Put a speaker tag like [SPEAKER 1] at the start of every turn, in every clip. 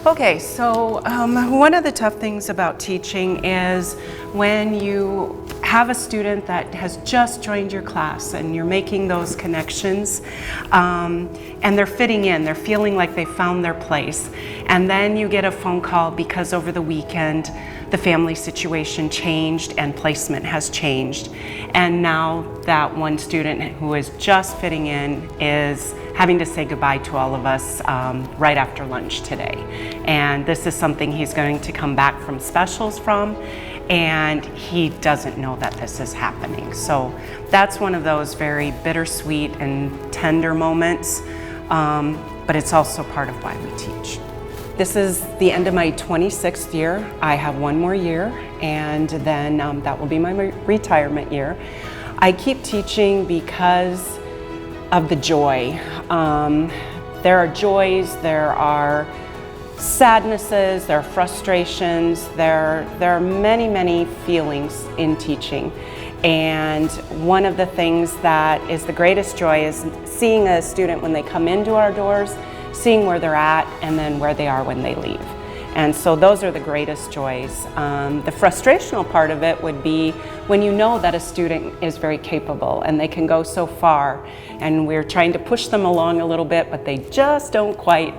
[SPEAKER 1] Okay, so one of the tough things about teaching is when you have a student that has just joined your class and you're making those connections and they're fitting in, they're feeling like they found their place, and then you get a phone call because over the weekend the family situation changed and placement has changed, and now that one student who is just fitting in is having to say goodbye to all of us right after lunch today. And this is something he's going to come back from specials from, and he doesn't know that this is happening. So that's one of those very bittersweet and tender moments, but it's also part of why we teach. This is the end of my 26th year. I have one more year, and then that will be my retirement year. I keep teaching because of the joy. There are joys, there are sadnesses, there are frustrations, there are many, many feelings in teaching. And one of the things that is the greatest joy is seeing a student when they come into our doors, seeing where they're at, and then where they are when they leave. And so those are the greatest joys. The frustrational part of it would be when you know that a student is very capable and they can go so far, and we're trying to push them along a little bit, but they just don't quite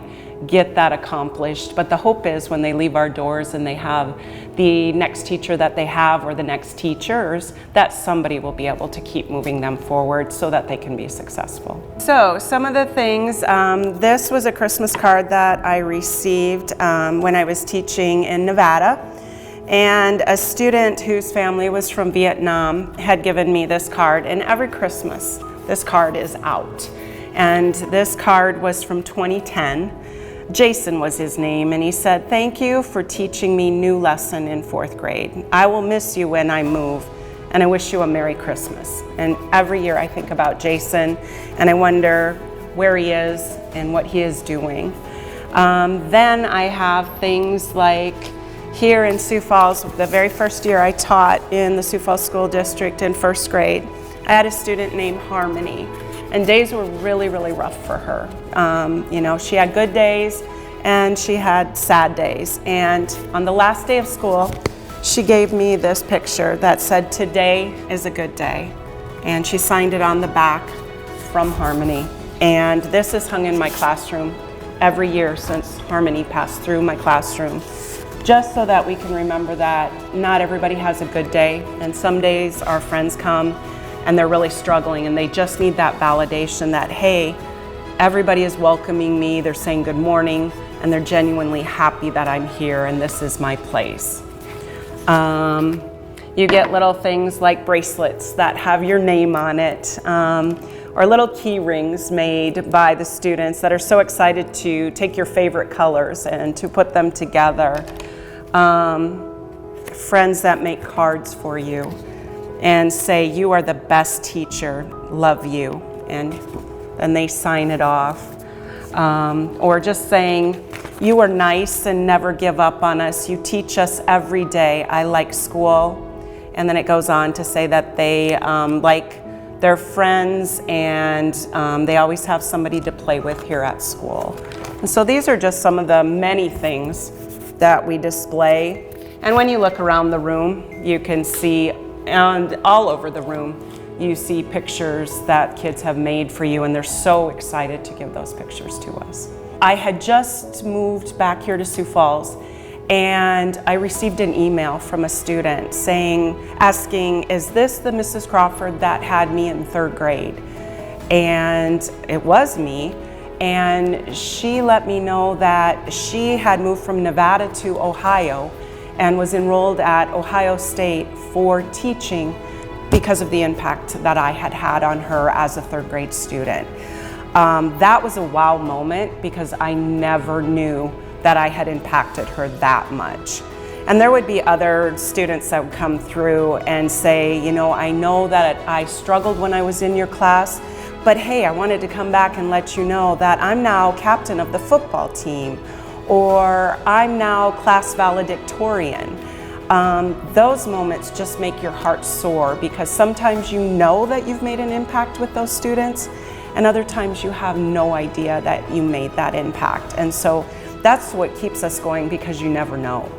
[SPEAKER 1] get that accomplished. But the hope is when they leave our doors and they have the next teacher that they have, or the next teachers, that somebody will be able to keep moving them forward so that they can be successful. So some of the things, this was a Christmas card that I received when I was teaching in Nevada. And a student whose family was from Vietnam had given me this card, and every Christmas this card is out. And this card was from 2010. Jason was his name, and he said, "Thank you for teaching me new lesson in 4th grade. I will miss you when I move, and I wish you a Merry Christmas." And every year I think about Jason, and I wonder where he is and what he is doing. Then I have things like here in Sioux Falls, the very first year I taught in the Sioux Falls School District in 1st grade, I had a student named Harmony. And days were really, really rough for her. You know, she had good days and she had sad days. And on the last day of school, she gave me this picture that said, "Today is a good day." And she signed it on the back, "From Harmony." And this is hung in my classroom every year since Harmony passed through my classroom, just so that we can remember that not everybody has a good day. And some days our friends come and they're really struggling, and they just need that validation that, hey, everybody is welcoming me, they're saying good morning, and they're genuinely happy that I'm here and this is my place. You get little things like bracelets that have your name on it, or little key rings made by the students that are so excited to take your favorite colors and to put them together. Friends that make cards for you and say, "You are the best teacher, love you," and they sign it off. Or just saying, "You are nice and never give up on us. You teach us every day. I like school." And then it goes on to say that they like their friends, and they always have somebody to play with here at school. And so these are just some of the many things that we display. And when you look around the room, you can see, and all over the room, you see pictures that kids have made for you, and they're so excited to give those pictures to us. I had just moved back here to Sioux Falls, and I received an email from a student asking, "Is this the Mrs. Crawford that had me in 3rd grade?" And it was me, and she let me know that she had moved from Nevada to Ohio and was enrolled at Ohio State for teaching because of the impact that I had had on her as a 3rd grade student. That was a wow moment because I never knew that I had impacted her that much. And there would be other students that would come through and say, "You know, I know that I struggled when I was in your class, but hey, I wanted to come back and let you know that I'm now captain of the football team," or "I'm now class valedictorian." Those moments just make your heart soar, because sometimes you know that you've made an impact with those students, and other times you have no idea that you made that impact. And so that's what keeps us going, because you never know.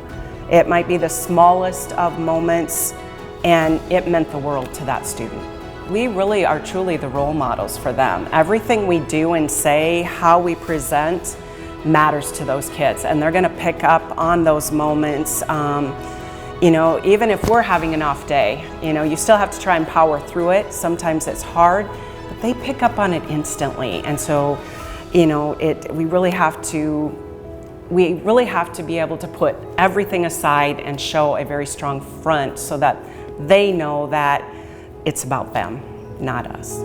[SPEAKER 1] It might be the smallest of moments, and it meant the world to that student. We really are truly the role models for them. Everything we do and say, how we present, matters to those kids, and they're gonna pick up on those moments. You know, even if we're having an off day, you know, you still have to try and power through it. Sometimes it's hard, but they pick up on it instantly. And so, you know, we really have to be able to put everything aside and show a very strong front so that they know that it's about them, not us.